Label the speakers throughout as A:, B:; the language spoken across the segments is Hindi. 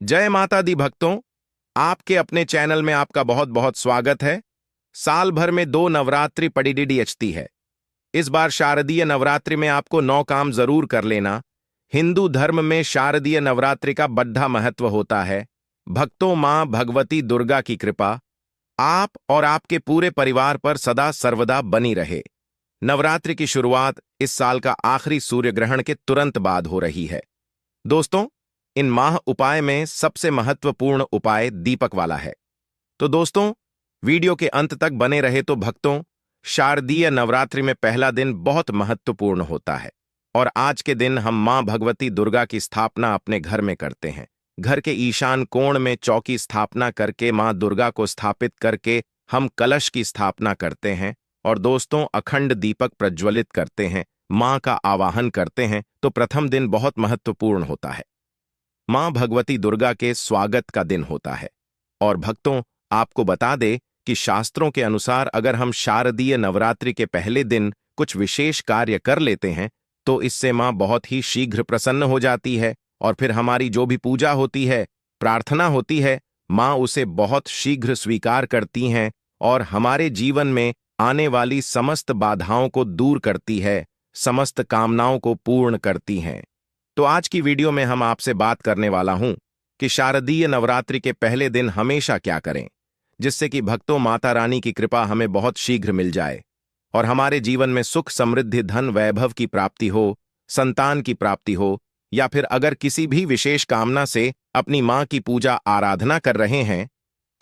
A: जय माता दी भक्तों। आपके अपने चैनल में आपका बहुत बहुत स्वागत है। साल भर में 2 नवरात्रि पड़ीडीडीएचती है। इस बार शारदीय नवरात्रि में आपको 9 काम जरूर कर लेना। हिंदू धर्म में शारदीय नवरात्रि का बड़ा महत्व होता है। भक्तों, मां भगवती दुर्गा की कृपा आप और आपके पूरे परिवार पर सदा सर्वदा बनी रहे। नवरात्रि की शुरुआत इस साल का आखिरी सूर्य ग्रहण के तुरंत बाद हो रही है। दोस्तों, इन माह उपाय में सबसे महत्वपूर्ण उपाय दीपक वाला है। तो दोस्तों, वीडियो के अंत तक बने रहे तो भक्तों, शारदीय नवरात्रि में पहला दिन बहुत महत्वपूर्ण होता है और आज के दिन हम मां भगवती दुर्गा की स्थापना अपने घर में करते हैं। घर के ईशान कोण में चौकी स्थापना करके मां दुर्गा को स्थापित करके हम कलश की स्थापना करते हैं और दोस्तों, अखंड दीपक प्रज्वलित करते हैं, मां का आवाहन करते हैं। तो प्रथम दिन बहुत महत्वपूर्ण होता है। मां भगवती दुर्गा के स्वागत का दिन होता है। और भक्तों, आपको बता दे कि शास्त्रों के अनुसार अगर हम शारदीय नवरात्रि के पहले दिन कुछ विशेष कार्य कर लेते हैं तो इससे मां बहुत ही शीघ्र प्रसन्न हो जाती है और फिर हमारी जो भी पूजा होती है, प्रार्थना होती है, मां उसे बहुत शीघ्र स्वीकार करती हैं और हमारे जीवन में आने वाली समस्त बाधाओं को दूर करती है, समस्त कामनाओं को पूर्ण करती हैं। तो आज की वीडियो में हम आपसे बात करने वाला हूं कि शारदीय नवरात्रि के पहले दिन हमेशा क्या करें, जिससे कि भक्तों, माता रानी की कृपा हमें बहुत शीघ्र मिल जाए और हमारे जीवन में सुख, समृद्धि, धन, वैभव की प्राप्ति हो, संतान की प्राप्ति हो, या फिर अगर किसी भी विशेष कामना से अपनी मां की पूजा आराधना कर रहे हैं,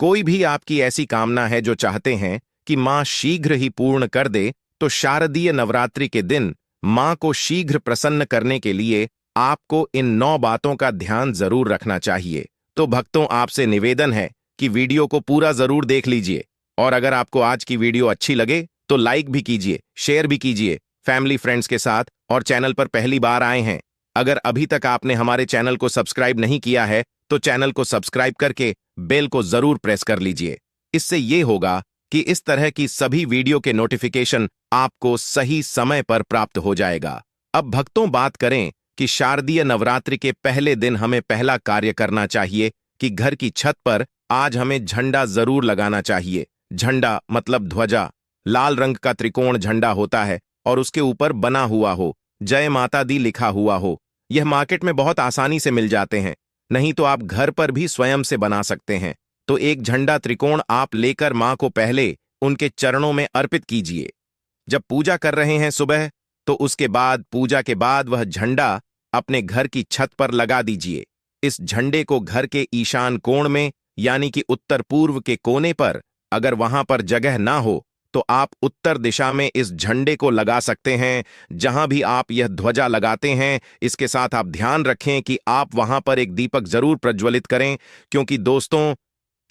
A: कोई भी आपकी ऐसी कामना है जो चाहते हैं कि मां शीघ्र ही पूर्ण कर दे, तो शारदीय नवरात्रि के दिन मां को शीघ्र प्रसन्न करने के लिए आपको इन 9 बातों का ध्यान जरूर रखना चाहिए। तो भक्तों, आपसे निवेदन है कि वीडियो को पूरा जरूर देख लीजिए और अगर आपको आज की वीडियो अच्छी लगे तो लाइक भी कीजिए, शेयर भी कीजिए फैमिली फ्रेंड्स के साथ। और चैनल पर पहली बार आए हैं, अगर अभी तक आपने हमारे चैनल को सब्सक्राइब नहीं किया है तो चैनल को सब्सक्राइब करके बेल को जरूर प्रेस कर लीजिए। इससे यह होगा कि इस तरह की सभी वीडियो के नोटिफिकेशन आपको सही समय पर प्राप्त हो जाएगा। अब भक्तों, बात करें कि शारदीय नवरात्रि के पहले दिन हमें पहला कार्य करना चाहिए कि घर की छत पर आज हमें झंडा जरूर लगाना चाहिए। झंडा मतलब ध्वजा, लाल रंग का त्रिकोण झंडा होता है और उसके ऊपर बना हुआ हो, जय माता दी लिखा हुआ हो। यह मार्केट में बहुत आसानी से मिल जाते हैं, नहीं तो आप घर पर भी स्वयं से बना सकते हैं। तो एक झंडा त्रिकोण आप लेकर मां को पहले उनके चरणों में अर्पित कीजिए। जब पूजा कर रहे हैं सुबह, तो उसके बाद पूजा के बाद वह झंडा अपने घर की छत पर लगा दीजिए। इस झंडे को घर के ईशान कोण में यानी कि उत्तर पूर्व के कोने पर, अगर वहां पर जगह ना हो तो आप उत्तर दिशा में इस झंडे को लगा सकते हैं। जहां भी आप यह ध्वजा लगाते हैं, इसके साथ आप ध्यान रखें कि आप वहां पर एक दीपक जरूर प्रज्वलित करें, क्योंकि दोस्तों,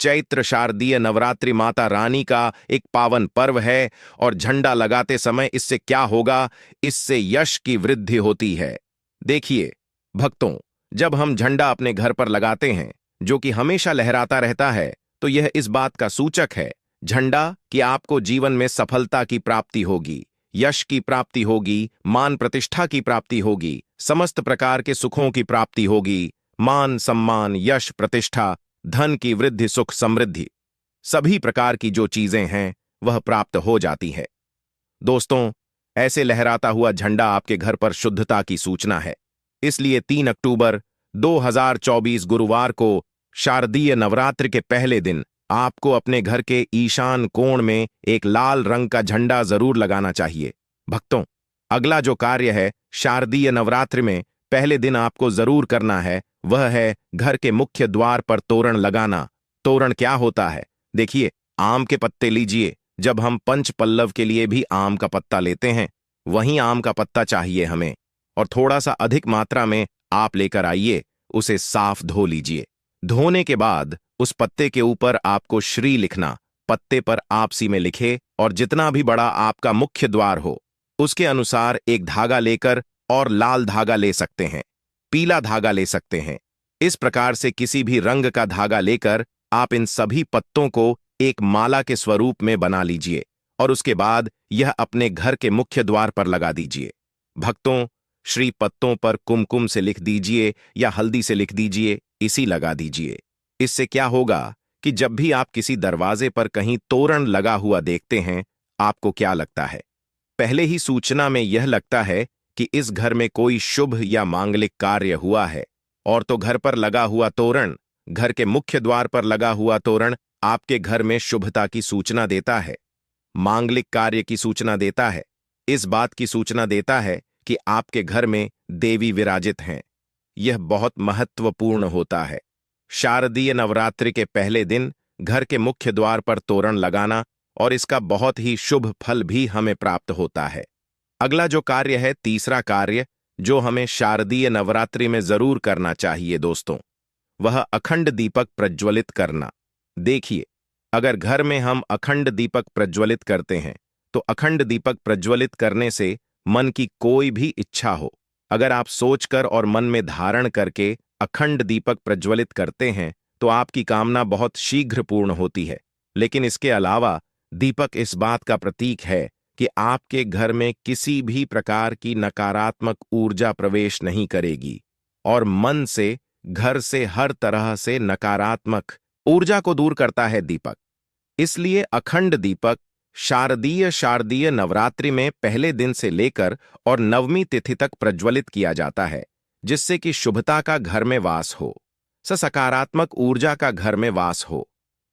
A: चैत्र शारदीय नवरात्रि माता रानी का एक पावन पर्व है और झंडा लगाते समय इससे क्या होगा, इससे यश की वृद्धि होती है। देखिए भक्तों, जब हम झंडा अपने घर पर लगाते हैं जो कि हमेशा लहराता रहता है, तो यह इस बात का सूचक है, झंडा, कि आपको जीवन में सफलता की प्राप्ति होगी, यश की प्राप्ति होगी, मान प्रतिष्ठा की प्राप्ति होगी, समस्त प्रकार के सुखों की प्राप्ति होगी। मान, सम्मान, यश, प्रतिष्ठा, धन की वृद्धि, सुख, समृद्धि, सभी प्रकार की जो चीजें हैं वह प्राप्त हो जाती है। दोस्तों, ऐसे लहराता हुआ झंडा आपके घर पर शुद्धता की सूचना है। इसलिए 3 अक्टूबर 2024 गुरुवार को शारदीय नवरात्रि के पहले दिन आपको अपने घर के ईशान कोण में एक लाल रंग का झंडा जरूर लगाना चाहिए। भक्तों, अगला जो कार्य है शारदीय नवरात्रि में पहले दिन आपको जरूर करना है, वह है घर के मुख्य द्वार पर तोरण लगाना। तोरण क्या होता है? देखिए, आम के पत्ते लीजिए। जब हम पंच पल्लव के लिए भी आम का पत्ता लेते हैं, वहीं आम का पत्ता चाहिए हमें, और थोड़ा सा अधिक मात्रा में आप लेकर आइए। उसे साफ धो लीजिए। धोने के बाद उस पत्ते के ऊपर आपको श्री लिखना, पत्ते पर आपसी में लिखे, और जितना भी बड़ा आपका मुख्य द्वार हो उसके अनुसार एक धागा लेकर, और लाल धागा ले सकते हैं, पीला धागा ले सकते हैं, इस प्रकार से किसी भी रंग का धागा लेकर आप इन सभी पत्तों को एक माला के स्वरूप में बना लीजिए और उसके बाद यह अपने घर के मुख्य द्वार पर लगा दीजिए। भक्तों, श्री पत्तों पर कुमकुम से लिख दीजिए या हल्दी से लिख दीजिए, इसी लगा दीजिए। इससे क्या होगा कि जब भी आप किसी दरवाजे पर कहीं तोरण लगा हुआ देखते हैं, आपको क्या लगता है? पहले ही सूचना में यह लगता है कि इस घर में कोई शुभ या मांगलिक कार्य हुआ है। और तो घर पर लगा हुआ तोरण, घर के मुख्य द्वार पर लगा हुआ तोरण आपके घर में शुभता की सूचना देता है, मांगलिक कार्य की सूचना देता है, इस बात की सूचना देता है कि आपके घर में देवी विराजित हैं। यह बहुत महत्वपूर्ण होता है। शारदीय नवरात्रि के पहले दिन घर के मुख्य द्वार पर तोरण लगाना और इसका बहुत ही शुभ फल भी हमें प्राप्त होता है। अगला जो कार्य है, तीसरा कार्य जो हमें शारदीय नवरात्रि में जरूर करना चाहिए दोस्तों, वह अखंड दीपक प्रज्वलित करना। देखिए, अगर घर में हम अखंड दीपक प्रज्वलित करते हैं तो अखंड दीपक प्रज्वलित करने से मन की कोई भी इच्छा हो, अगर आप सोचकर और मन में धारण करके अखंड दीपक प्रज्वलित करते हैं तो आपकी कामना बहुत शीघ्र पूर्ण होती है। लेकिन इसके अलावा दीपक इस बात का प्रतीक है कि आपके घर में किसी भी प्रकार की नकारात्मक ऊर्जा प्रवेश नहीं करेगी और मन से, घर से हर तरह से नकारात्मक ऊर्जा को दूर करता है दीपक। इसलिए अखंड दीपक शारदीय नवरात्रि में पहले दिन से लेकर और नवमी तिथि तक प्रज्वलित किया जाता है, जिससे कि शुभता का घर में वास हो, सकारात्मक ऊर्जा का घर में वास हो।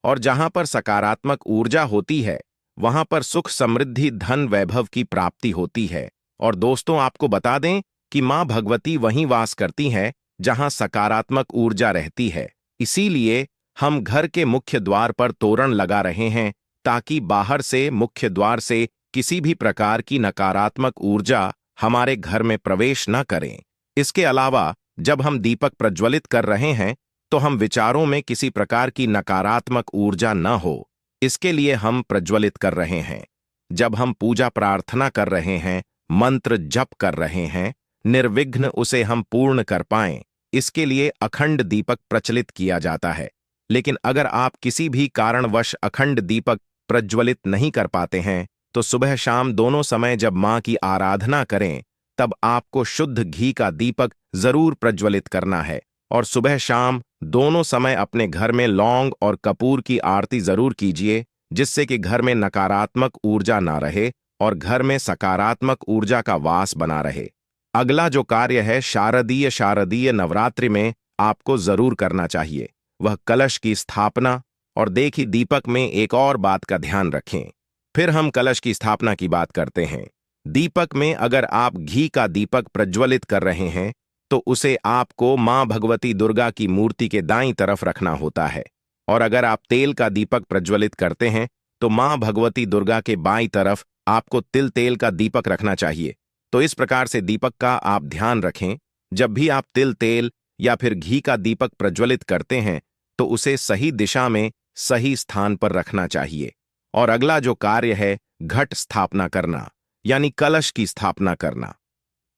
A: और जहां पर सकारात्मक ऊर्जा होती है वहां पर सुख, समृद्धि, धन, वैभव की प्राप्ति होती है। और दोस्तों, आपको बता दें कि मां भगवती वहीं वास करती हैं जहां सकारात्मक ऊर्जा रहती है। इसीलिए हम घर के मुख्य द्वार पर तोरण लगा रहे हैं ताकि बाहर से, मुख्य द्वार से किसी भी प्रकार की नकारात्मक ऊर्जा हमारे घर में प्रवेश न करें। इसके अलावा जब हम दीपक प्रज्वलित कर रहे हैं तो हम विचारों में किसी प्रकार की नकारात्मक ऊर्जा न हो, इसके लिए हम प्रज्वलित कर रहे हैं। जब हम पूजा प्रार्थना कर रहे हैं, मंत्र जप कर रहे हैं, निर्विघ्न उसे हम पूर्ण कर पाएं, इसके लिए अखंड दीपक प्रचलित किया जाता है। लेकिन अगर आप किसी भी कारणवश अखंड दीपक प्रज्वलित नहीं कर पाते हैं तो सुबह शाम दोनों समय जब मां की आराधना करें तब आपको शुद्ध घी का दीपक जरूर प्रज्वलित करना है। और सुबह शाम दोनों समय अपने घर में लौंग और कपूर की आरती जरूर कीजिए, जिससे कि घर में नकारात्मक ऊर्जा ना रहे और घर में सकारात्मक ऊर्जा का वास बना रहे। अगला जो कार्य है शारदीय नवरात्रि में आपको जरूर करना चाहिए, वह कलश की स्थापना। और देखिए, दीपक में एक और बात का ध्यान रखें। फिर हम कलश की स्थापना की बात करते हैं। दीपक में अगर आप घी का दीपक प्रज्वलित कर रहे हैं तो उसे आपको मां भगवती दुर्गा की मूर्ति के दाईं तरफ रखना होता है। और अगर आप तेल का दीपक प्रज्वलित करते हैं तो मां भगवती दुर्गा के बाईं तरफ आपको तिल तेल का दीपक रखना चाहिए। तो इस प्रकार से दीपक का आप ध्यान रखें। जब भी आप तिल तेल या फिर घी का दीपक प्रज्वलित करते हैं तो उसे सही दिशा में, सही स्थान पर रखना चाहिए। और अगला जो कार्य है, घट स्थापना करना, यानी कलश की स्थापना करना।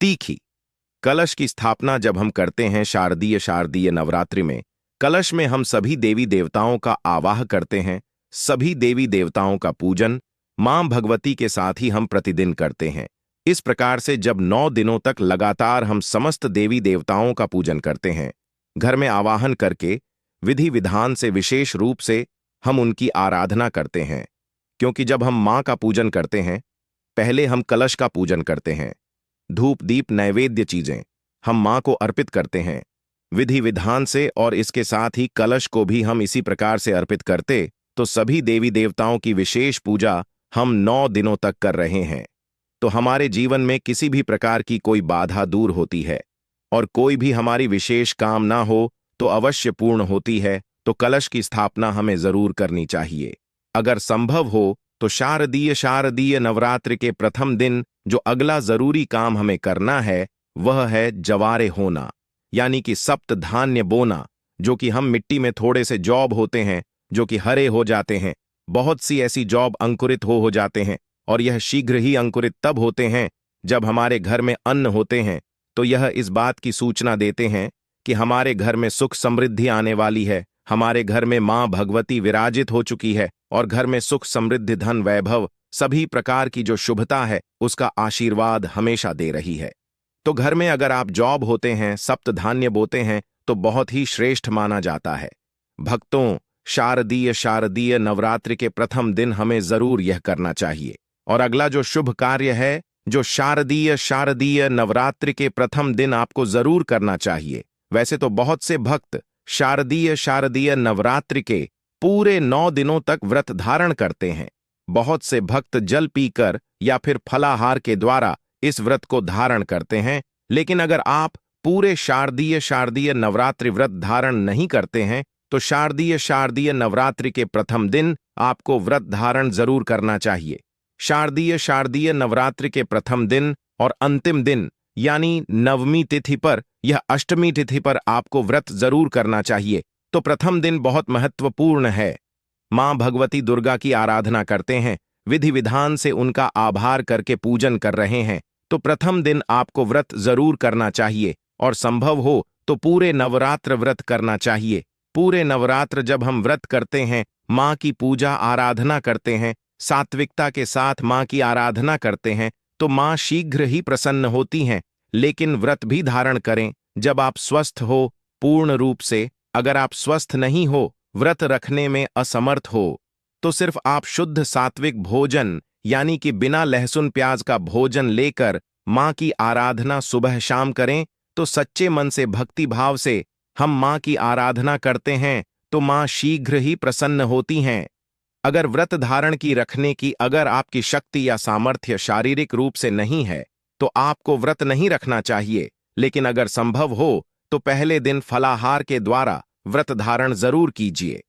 A: तीखी कलश की स्थापना जब हम करते हैं शारदीय नवरात्रि में, कलश में हम सभी देवी देवताओं का आवाह करते हैं। सभी देवी देवताओं का पूजन मां भगवती के साथ ही हम प्रतिदिन करते हैं। इस प्रकार से जब 9 दिनों तक लगातार हम समस्त देवी देवताओं का पूजन करते हैं, घर में आवाहन करके विधि विधान से विशेष रूप से हम उनकी आराधना करते हैं। क्योंकि जब हम मां का पूजन करते हैं, पहले हम कलश का पूजन करते हैं। धूप दीप नैवेद्य चीजें हम मां को अर्पित करते हैं विधि विधान से, और इसके साथ ही कलश को भी हम इसी प्रकार से अर्पित करते तो सभी देवी देवताओं की विशेष पूजा हम 9 दिनों तक कर रहे हैं। तो हमारे जीवन में किसी भी प्रकार की कोई बाधा दूर होती है और कोई भी हमारी विशेष काम ना हो तो अवश्य पूर्ण होती है। तो कलश की स्थापना हमें जरूर करनी चाहिए। अगर संभव हो तो शारदीय नवरात्रि के प्रथम दिन जो अगला जरूरी काम हमें करना है वह है जवारे होना, यानी कि सप्त धान्य बोना, जो कि हम मिट्टी में थोड़े से जॉब होते हैं जो कि हरे हो जाते हैं। बहुत सी ऐसी जॉब अंकुरित हो जाते हैं और यह शीघ्र ही अंकुरित तब होते हैं जब हमारे घर में अन्न होते हैं। तो यह इस बात की सूचना देते हैं कि हमारे घर में सुख समृद्धि आने वाली है, हमारे घर में मां भगवती विराजित हो चुकी है और घर में सुख समृद्धि, धन, वैभव, सभी प्रकार की जो शुभता है उसका आशीर्वाद हमेशा दे रही है। तो घर में अगर आप जॉब होते हैं, सप्त धान्य बोते हैं तो बहुत ही श्रेष्ठ माना जाता है। भक्तों, शारदीय नवरात्रि के प्रथम दिन हमें जरूर यह करना चाहिए। और अगला जो शुभ कार्य है, जो शारदीय नवरात्रि के प्रथम दिन आपको जरूर करना चाहिए। वैसे तो बहुत से भक्त शारदीय नवरात्रि के पूरे 9 दिनों तक व्रत धारण करते हैं। बहुत से भक्त जल पीकर या फिर फलाहार के द्वारा इस व्रत को धारण करते हैं। लेकिन अगर आप पूरे शारदीय नवरात्रि व्रत धारण नहीं करते हैं तो शारदीय नवरात्रि के प्रथम दिन आपको व्रत धारण जरूर करना चाहिए। शारदीय नवरात्रि के प्रथम दिन और अंतिम दिन यानी नवमी तिथि पर यह अष्टमी तिथि पर आपको व्रत जरूर करना चाहिए। तो प्रथम दिन बहुत महत्वपूर्ण है। मां भगवती दुर्गा की आराधना करते हैं, विधि विधान से उनका आभार करके पूजन कर रहे हैं, तो प्रथम दिन आपको व्रत जरूर करना चाहिए और संभव हो तो पूरे नवरात्र व्रत करना चाहिए। पूरे नवरात्र जब हम व्रत करते हैं, मां की पूजा आराधना करते हैं, सात्विकता के साथ मां की आराधना करते हैं, तो मां शीघ्र ही प्रसन्न होती हैं। लेकिन व्रत भी धारण करें जब आप स्वस्थ हो पूर्ण रूप से। अगर आप स्वस्थ नहीं हो, व्रत रखने में असमर्थ हो, तो सिर्फ आप शुद्ध सात्विक भोजन यानी कि बिना लहसुन प्याज का भोजन लेकर मां की आराधना सुबह शाम करें। तो सच्चे मन से भक्ति भाव से हम मां की आराधना करते हैं तो मां शीघ्र ही प्रसन्न होती हैं। अगर व्रत धारण की रखने की अगर आपकी शक्ति या सामर्थ्य शारीरिक रूप से नहीं है तो आपको व्रत नहीं रखना चाहिए। लेकिन अगर संभव हो तो पहले दिन फलाहार के द्वारा व्रत धारण जरूर कीजिए।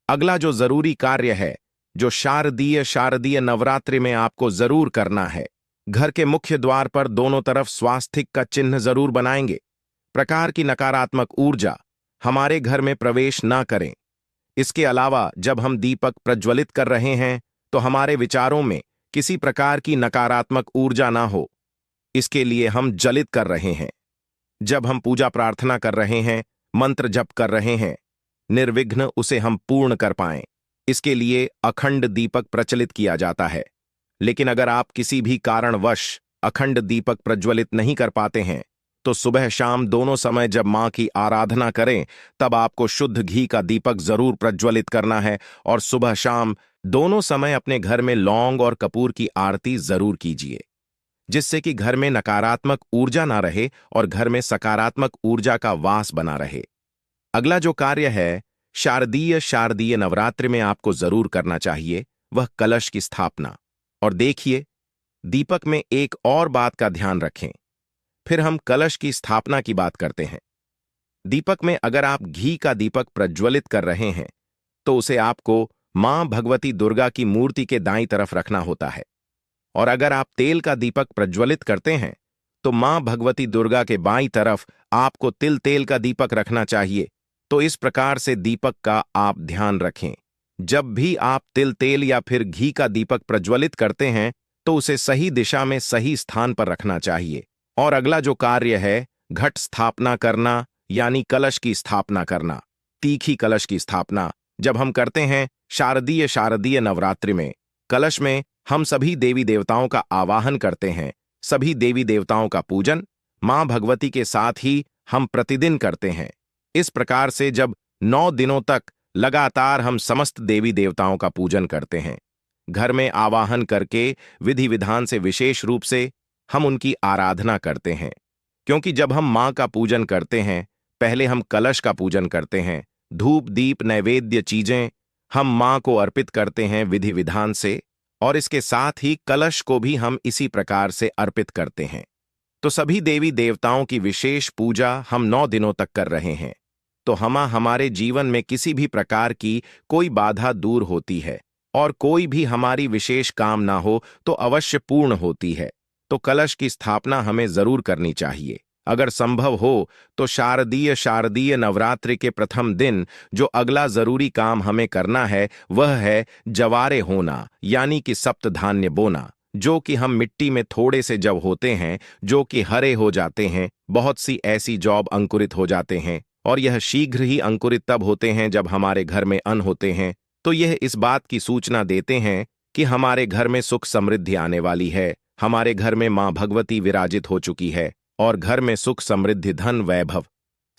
A: अगला जो जरूरी कार्य है, जो शारदीय नवरात्रि में आपको जरूर करना है, घर के मुख्य द्वार पर दोनों तरफ स्वास्तिक का चिन्ह जरूर बनाएंगे। प्रकार की नकारात्मक ऊर्जा हमारे घर में प्रवेश ना करें। इसके अलावा जब हम दीपक प्रज्वलित कर रहे हैं तो हमारे विचारों में किसी प्रकार की नकारात्मक ऊर्जा ना हो, इसके लिए हम जलित कर रहे हैं। जब हम पूजा प्रार्थना कर रहे हैं, मंत्र जप कर रहे हैं, निर्विघ्न उसे हम पूर्ण कर पाएं, इसके लिए अखंड दीपक प्रचलित किया जाता है। लेकिन अगर आप किसी भी कारणवश अखंड दीपक प्रज्वलित नहीं कर पाते हैं तो सुबह शाम दोनों समय जब मां की आराधना करें तब आपको शुद्ध घी का दीपक जरूर प्रज्वलित करना है। और सुबह शाम दोनों समय अपने घर में लौंग और कपूर की आरती जरूर कीजिए, जिससे कि घर में नकारात्मक ऊर्जा ना रहे और घर में सकारात्मक ऊर्जा का वास बना रहे। अगला जो कार्य है शारदीय नवरात्रि में आपको जरूर करना चाहिए, वह कलश की स्थापना। और देखिए, दीपक में एक और बात का ध्यान रखें, फिर हम कलश की स्थापना की बात करते हैं। दीपक में अगर आप घी का दीपक प्रज्वलित कर रहे हैं तो उसे आपको मां भगवती दुर्गा की मूर्ति के दाईं तरफ रखना होता है। और अगर आप तेल का दीपक प्रज्वलित करते हैं तो मां भगवती दुर्गा के बाईं तरफ आपको तिल तेल का दीपक रखना चाहिए। तो इस प्रकार से दीपक का आप ध्यान रखें। जब भी आप तिल तेल या फिर घी का दीपक प्रज्वलित करते हैं तो उसे सही दिशा में सही स्थान पर रखना चाहिए। और अगला जो कार्य है घट स्थापना करना यानी कलश की स्थापना करना। तीखी कलश की स्थापना जब हम करते हैं शारदीय नवरात्रि में, कलश में हम सभी देवी देवताओं का आवाहन करते हैं। सभी देवी देवताओं का पूजन मां भगवती के साथ ही हम प्रतिदिन करते हैं। इस प्रकार से जब 9 दिनों तक लगातार हम समस्त देवी देवताओं का पूजन करते हैं, घर में आवाहन करके विधि विधान से विशेष रूप से हम उनकी आराधना करते हैं। क्योंकि जब हम मां का पूजन करते हैं, पहले हम कलश का पूजन करते हैं। धूप दीप नैवेद्य चीजें हम मां को अर्पित करते हैं विधि विधान से, और इसके साथ ही कलश को भी हम इसी प्रकार से अर्पित करते हैं। तो सभी देवी देवताओं की विशेष पूजा हम 9 दिनों तक कर रहे हैं। तो हमारे जीवन में किसी भी प्रकार की कोई बाधा दूर होती है और कोई भी हमारी विशेष काम ना हो तो अवश्य पूर्ण होती है। तो कलश की स्थापना हमें जरूर करनी चाहिए। अगर संभव हो तो शारदीय नवरात्रि के प्रथम दिन जो अगला जरूरी काम हमें करना है वह है जवारे होना यानी कि सप्त धान्य बोना, जो कि हम मिट्टी में थोड़े से जब होते हैं जो कि हरे हो जाते हैं। बहुत सी ऐसी जॉब अंकुरित हो जाते हैं और यह शीघ्र ही अंकुरित तब होते हैं जब हमारे घर में अन्न होते हैं। तो यह इस बात की सूचना देते हैं कि हमारे घर में सुख समृद्धि आने वाली है, हमारे घर में मां भगवती विराजित हो चुकी है और घर में सुख समृद्धि धन वैभव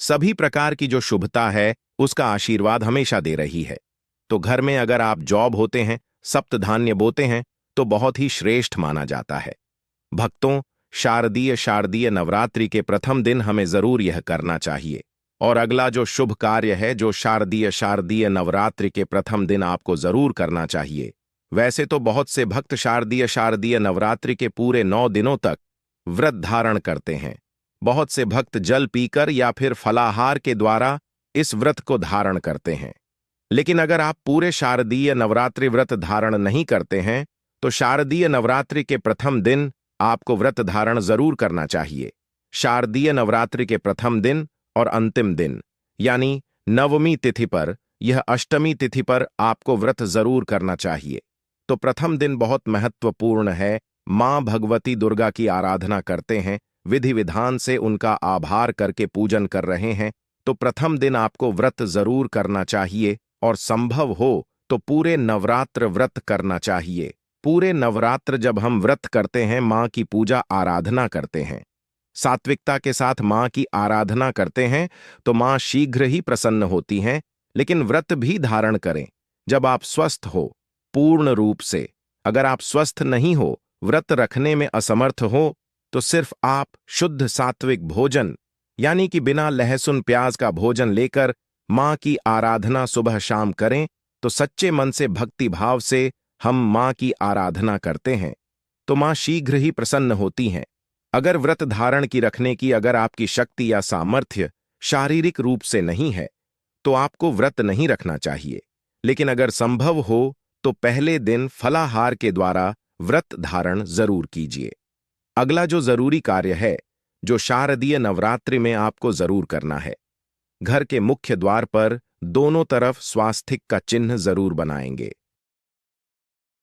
A: सभी प्रकार की जो शुभता है उसका आशीर्वाद हमेशा दे रही है। तो घर में अगर आप जॉब होते हैं, सप्तधान्य बोते हैं, तो बहुत ही श्रेष्ठ माना जाता है। भक्तों, शारदीय नवरात्रि के प्रथम दिन हमें जरूर यह करना चाहिए। और अगला जो शुभ कार्य है जो शारदीय नवरात्रि के प्रथम दिन आपको जरूर करना चाहिए। वैसे तो बहुत से भक्त शारदीय नवरात्रि के पूरे 9 दिनों तक व्रत धारण करते हैं। बहुत से भक्त जल पीकर या फिर फलाहार के द्वारा इस व्रत को धारण करते हैं। लेकिन अगर आप पूरे शारदीय नवरात्रि व्रत धारण नहीं करते हैं तो शारदीय नवरात्रि के प्रथम दिन आपको व्रत धारण जरूर करना चाहिए। शारदीय नवरात्रि के प्रथम दिन और अंतिम दिन यानी नवमी तिथि पर, यह अष्टमी तिथि पर आपको व्रत जरूर करना चाहिए। तो प्रथम दिन बहुत महत्वपूर्ण है। मां भगवती दुर्गा की आराधना करते हैं, विधि विधान से उनका आभार करके पूजन कर रहे हैं, तो प्रथम दिन आपको व्रत जरूर करना चाहिए और संभव हो तो पूरे नवरात्र व्रत करना चाहिए। पूरे नवरात्र जब हम व्रत करते हैं, मां की पूजा आराधना करते हैं, सात्विकता के साथ मां की आराधना करते हैं, तो मां शीघ्र ही प्रसन्न होती हैं। लेकिन व्रत भी धारण करें जब आप स्वस्थ हो, पूर्ण रूप से। अगर आप स्वस्थ नहीं हो, व्रत रखने में असमर्थ हो, तो सिर्फ आप शुद्ध सात्विक भोजन यानी कि बिना लहसुन प्याज का भोजन लेकर मां की आराधना सुबह शाम करें, तो सच्चे मन से भक्ति भाव से हम मां की आराधना करते हैं, तो मां शीघ्र ही प्रसन्न होती हैं। अगर व्रत धारण की रखने की अगर आपकी शक्ति या सामर्थ्य शारीरिक रूप से नहीं है, तो आपको व्रत नहीं रखना चाहिए। लेकिन अगर संभव हो तो पहले दिन फलाहार के द्वारा व्रत धारण जरूर कीजिए। अगला जो जरूरी कार्य है जो शारदीय नवरात्रि में आपको जरूर करना है, घर के मुख्य द्वार पर दोनों तरफ स्वास्तिक का चिन्ह जरूर बनाएंगे।